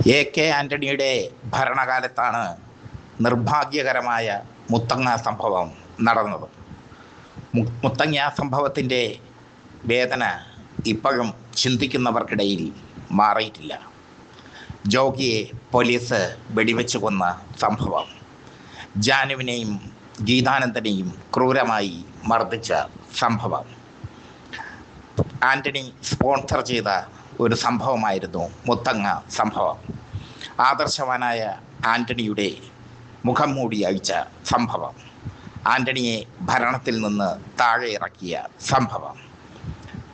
K ആന്റണിയുടെ ഭരണകാലത്താണ് നിർഭാഗ്യകരമായ മുത്തങ്ങ സംഭവം നടന്നത്. മുത്തങ്ങ സംഭവത്തിൻ്റെ വേദന ഇപ്പോഴും ചിന്തിക്കുന്നവർക്കിടയിൽ മാറിയിട്ടില്ല. ജോഗിയെ പോലീസ് വെടിവെച്ച് കൊന്ന സംഭവം, ജാനുവിനെയും ഗീതാനന്ദനെയും ക്രൂരമായി മർദ്ദിച്ച സംഭവം, ആന്റണി സ്പോൺസർ ചെയ്ത ഒരു സംഭവമായിരുന്നു മുത്തങ്ങ സംഭവം. ആദർശവാനായ ആന്റണിയുടെ മുഖം മൂടി അഴിച്ച സംഭവം, ആന്റണിയെ ഭരണത്തിൽ നിന്ന് താഴെ ഇറക്കിയ സംഭവം,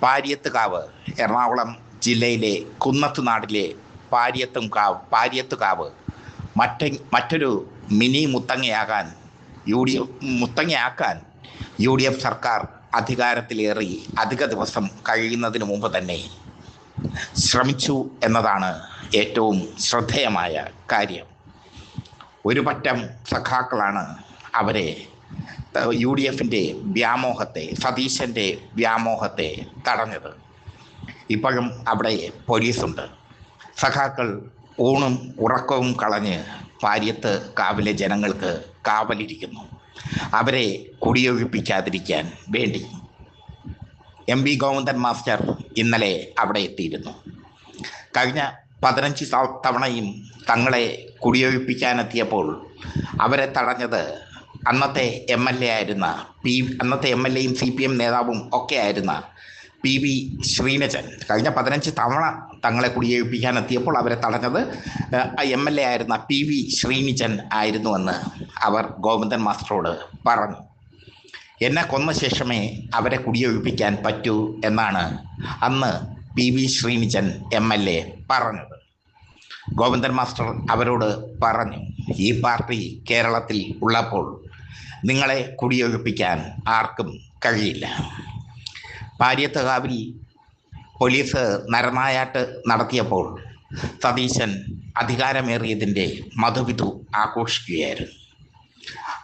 പാരിയത്തുകാവ്, എറണാകുളം ജില്ലയിലെ കുന്നത്തുനാടിലെ പാരിയത്തുകാവ് മറ്റൊരു മിനി മുത്തങ്ങയാക്കാൻ യു ഡി എഫ് സർക്കാർ അധികാരത്തിലേറി അധിക ദിവസം കഴിയുന്നതിന് മുമ്പ് തന്നെ ശ്രമിച്ചു എന്നതാണ് ഏറ്റവും ശ്രദ്ധേയമായ കാര്യം. ഒരു പറ്റം സഖാക്കളാണ് അവരെ യു ഡി എഫിൻ്റെ വ്യാമോഹത്തെ, സതീശൻ്റെ വ്യാമോഹത്തെ തടഞ്ഞത്. ഇപ്പോഴും അവിടെ പോലീസുണ്ട്. സഖാക്കൾ ഊണും ഉറക്കവും കളഞ്ഞ് പാരിയത്ത് കാവിലെ ജനങ്ങൾക്ക് കാവലിരിക്കുന്നു, അവരെ കുടിയൊഴിപ്പിക്കാതിരിക്കാൻ വേണ്ടി. MP ഗോവിന്ദൻ മാസ്റ്റർ ഇന്നലെ അവിടെ എത്തിയിരുന്നു. കഴിഞ്ഞ 15 തവണയും തങ്ങളെ കുടിയൊഴിപ്പിക്കാനെത്തിയപ്പോൾ അവരെ തടഞ്ഞത് അന്നത്തെ എം എൽ എയും CPM നേതാവും ഒക്കെ ആയിരുന്ന PV ശ്രീനിജൻ. കഴിഞ്ഞ 15 തവണ തങ്ങളെ കുടിയൊഴിപ്പിക്കാനെത്തിയപ്പോൾ അവരെ തടഞ്ഞത് MLA ആയിരുന്ന PV ശ്രീനിജൻ ആയിരുന്നുവെന്ന് അവർ ഗോവിന്ദൻ മാസ്റ്ററോട് പറഞ്ഞു. എന്നെ കൊന്ന ശേഷമേ അവരെ കുടിയൊഴിപ്പിക്കാൻ പറ്റൂ എന്നാണ് അന്ന് PV ശ്രീനിജൻ MLA പറഞ്ഞത്. ഗോവിന്ദൻ മാസ്റ്റർ അവരോട് പറഞ്ഞു, ഈ പാർട്ടി കേരളത്തിൽ ഉള്ളപ്പോൾ നിങ്ങളെ കുടിയൊഴിപ്പിക്കാൻ ആർക്കും കഴിയില്ല. പാരിയത്തുകാവിൽ പോലീസ് നരനായാട്ട് നടത്തിയപ്പോൾ സതീശൻ അധികാരമേറിയതിൻ്റെ മധുവിധു ആഘോഷിക്കുകയായിരുന്നു.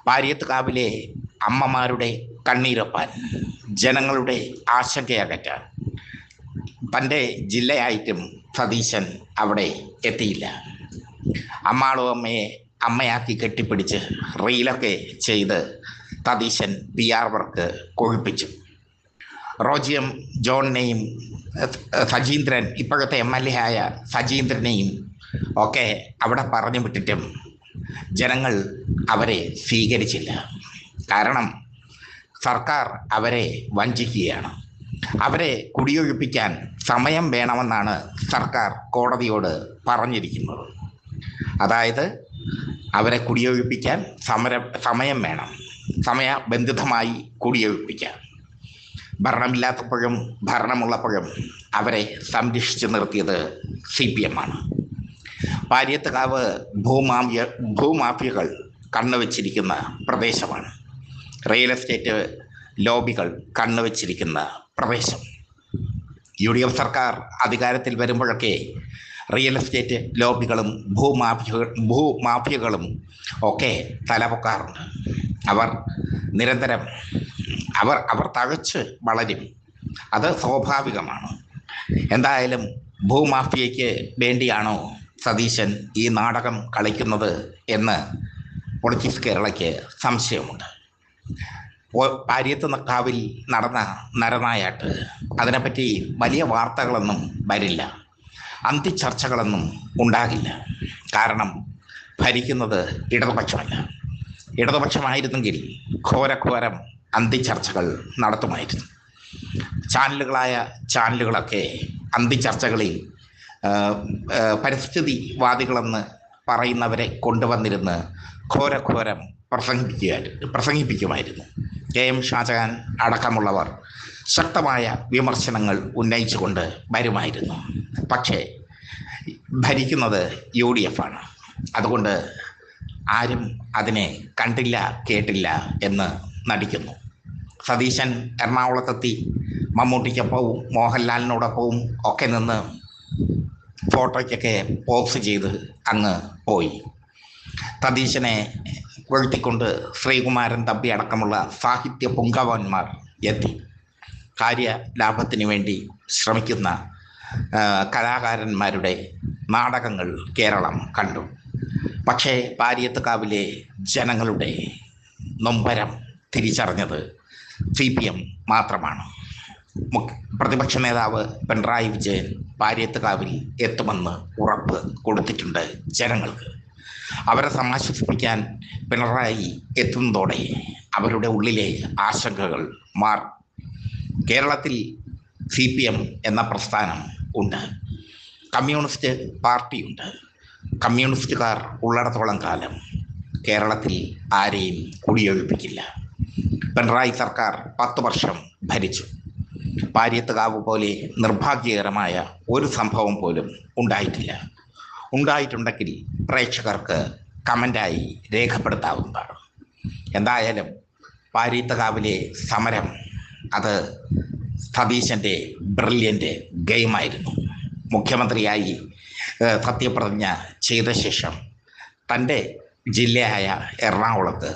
പാരിയത്തുകാവിലെ അമ്മമാരുടെ കണ്ണീരൊപ്പാൻ, ജനങ്ങളുടെ ആശങ്കയകറ്റാൻ തൻ്റെ ജില്ലയായിട്ടും സതീശൻ അവിടെ എത്തിയില്ല. അമ്മാളും അമ്മയാക്കി കെട്ടിപ്പിടിച്ച് റീലൊക്കെ ചെയ്ത് സതീശൻ PR വർക്ക് കൊഴിപ്പിച്ചു. റോജിയം ജോണിനെയും സജീന്ദ്രൻ, ഇപ്പോഴത്തെ MLA ആയ സജീന്ദ്രനെയും ഒക്കെ അവിടെ പറഞ്ഞു വിട്ടിട്ടും ജനങ്ങൾ അവരെ സ്വീകരിച്ചില്ല. കാരണം സർക്കാർ അവരെ വഞ്ചിക്കുകയാണ്. അവരെ കുടിയൊഴിപ്പിക്കാൻ സമയം വേണമെന്നാണ് സർക്കാർ കോടതിയോട് പറഞ്ഞിരിക്കുന്നത്. അതായത് അവരെ കുടിയൊഴിപ്പിക്കാൻ സമയം വേണം, സമയബന്ധിതമായി കുടിയൊഴിപ്പിക്കാം. ഭരണമില്ലാത്തപ്പോഴും ഭരണമുള്ളപ്പോഴും അവരെ സംരക്ഷിച്ചു നിർത്തിയത് CPM ആണ്. പാരിയത്തുകാവ് ഭൂമാഫിയകൾ കണ്ണുവച്ചിരിക്കുന്ന പ്രദേശമാണ്. റിയൽ എസ്റ്റേറ്റ് ലോബികൾ കണ്ണുവച്ചിരിക്കുന്ന പ്രദേശം. UDF സർക്കാർ അധികാരത്തിൽ വരുമ്പോഴൊക്കെ റിയൽ എസ്റ്റേറ്റ് ലോബികളും ഭൂമാഫിയകളും ഒക്കെ തലപൊക്കാറുണ്ട്. അവർ നിരന്തരം അവർ തഴച്ച് വളരും, അത് സ്വാഭാവികമാണ്. എന്തായാലും ഭൂമാഫിയയ്ക്ക് വേണ്ടിയാണോ സതീശൻ ഈ നാടകം കളിക്കുന്നത് എന്ന് പൊളിറ്റിക്സ് കേരളയ്ക്ക് സംശയമുണ്ട്. പാരിയത്തുകാവിൽ നടന്ന നരനായാട്ട്, അതിനെപ്പറ്റി വലിയ വാർത്തകളൊന്നും വരില്ല, അന്തിച്ചർച്ചകളൊന്നും ഉണ്ടാകില്ല. കാരണം ഭരിക്കുന്നത് ഇടതുപക്ഷമല്ല. ഇടതുപക്ഷമായിരുന്നെങ്കിൽ ഘോരം അന്തിച്ചർച്ചകൾ നടത്തുമായിരുന്നു. ചാനലുകളൊക്കെ അന്തിച്ചർച്ചകളിൽ പരിസ്ഥിതിവാദികളെന്ന് പറയുന്നവരെ കൊണ്ടുവന്നിരുന്ന് ഘോരം പ്രസംഗിപ്പിക്കുമായിരുന്നു. KM ഷാജഹാൻ അടക്കമുള്ളവർ ശക്തമായ വിമർശനങ്ങൾ ഉന്നയിച്ചുകൊണ്ട് വരുമായിരുന്നു. പക്ഷേ ഭരിക്കുന്നത് UDF ആണ്. അതുകൊണ്ട് ആരും അതിനെ കണ്ടില്ല കേട്ടില്ല എന്ന് നടിക്കുന്നു. സതീശൻ എറണാകുളത്തെത്തി മമ്മൂട്ടിക്കൊപ്പവും മോഹൻലാലിനോടൊപ്പവും ഒക്കെ നിന്ന് ഫോട്ടോയ്ക്കൊക്കെ പോസ്റ്റ് ചെയ്ത് അങ്ങ് പോയി. സതീശനെ വീഴ്ത്തിക്കൊണ്ട് ശ്രീകുമാരൻ തമ്പി അടക്കമുള്ള സാഹിത്യ പുങ്കവന്മാർ എത്തി. കാര്യ ലാഭത്തിന് വേണ്ടി ശ്രമിക്കുന്ന കലാകാരന്മാരുടെ നാടകങ്ങൾ കേരളം കണ്ടു. പക്ഷേ പാരിയത്തുകാവിലെ ജനങ്ങളുടെ നൊമ്പരം തിരിച്ചറിഞ്ഞത് CPM മാത്രമാണ്. പ്രതിപക്ഷ നേതാവ് പിണറായി വിജയൻ പാരിയത്തുകാവിൽ എത്തുമെന്ന് ഉറപ്പ് കൊടുത്തിട്ടുണ്ട് ജനങ്ങൾക്ക്. അവരെ സമാശ്വസിപ്പിക്കാൻ പിണറായി എത്തുന്നതോടെ അവരുടെ ഉള്ളിലെ ആശങ്കകൾ മാറും. കേരളത്തിൽ CPM എന്ന പ്രസ്ഥാനം ഉണ്ട്, കമ്മ്യൂണിസ്റ്റ് പാർട്ടിയുണ്ട്. കമ്മ്യൂണിസ്റ്റുകാർ ഉള്ളിടത്തോളം കാലം കേരളത്തിൽ ആരെയും കുടിയൊഴിപ്പിക്കില്ല. പിണറായി സർക്കാർ 10 വർഷം ഭരിച്ചു. പാരിയത്തുകാവ് പോലെ നിർഭാഗ്യകരമായ ഒരു സംഭവം പോലും ഉണ്ടായിട്ടില്ല. ഉണ്ടായിട്ടുണ്ടെങ്കിൽ പ്രേക്ഷകർക്ക് കമൻ്റായി രേഖപ്പെടുത്താവുന്നതാണ്. എന്തായാലും പാരിയത്തുകാവിലെ സമരം അത് സതീശൻ്റെ ബ്രില്യൻ്റ് ഗെയിമായിരുന്നു. മുഖ്യമന്ത്രിയായി സത്യപ്രതിജ്ഞ ചെയ്ത ശേഷം തൻ്റെ ജില്ലയായ എറണാകുളത്ത്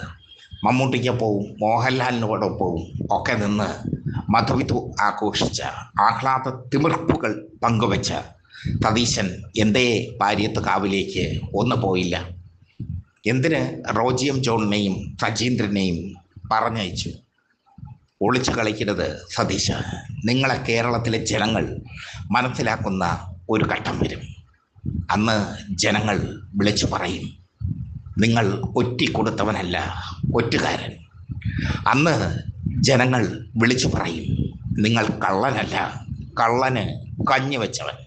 മമ്മൂട്ടിക്കൊപ്പവും മോഹൻലാലിനോടൊപ്പവും ഒക്കെ നിന്ന് മധുവിധു ആഘോഷിച്ച ആഹ്ലാദ തിമിർപ്പുകൾ പങ്കുവച്ച സതീശൻ എന്തേ പാരിയത്തുകാവിലേക്ക് ഒന്ന് പോയില്ല? എന്തിന് റോജിയം ജോണിനെയും സജീന്ദ്രനെയും പറഞ്ഞയച്ചു? ഒളിച്ചു കളിക്കരുത് സതീശ. നിങ്ങളെ കേരളത്തിലെ ജനങ്ങൾ മനസ്സിലാക്കുന്ന ഒരു ഘട്ടം വരും. അന്ന് ജനങ്ങൾ വിളിച്ചു പറയും, നിങ്ങൾ ഒറ്റിക്കൊടുത്തവനല്ല ഒറ്റുകാരൻ. അന്ന് ജനങ്ങൾ വിളിച്ചു പറയും, നിങ്ങൾ കള്ളനല്ല, കള്ളന് കഞ്ഞി വെച്ചവൻ.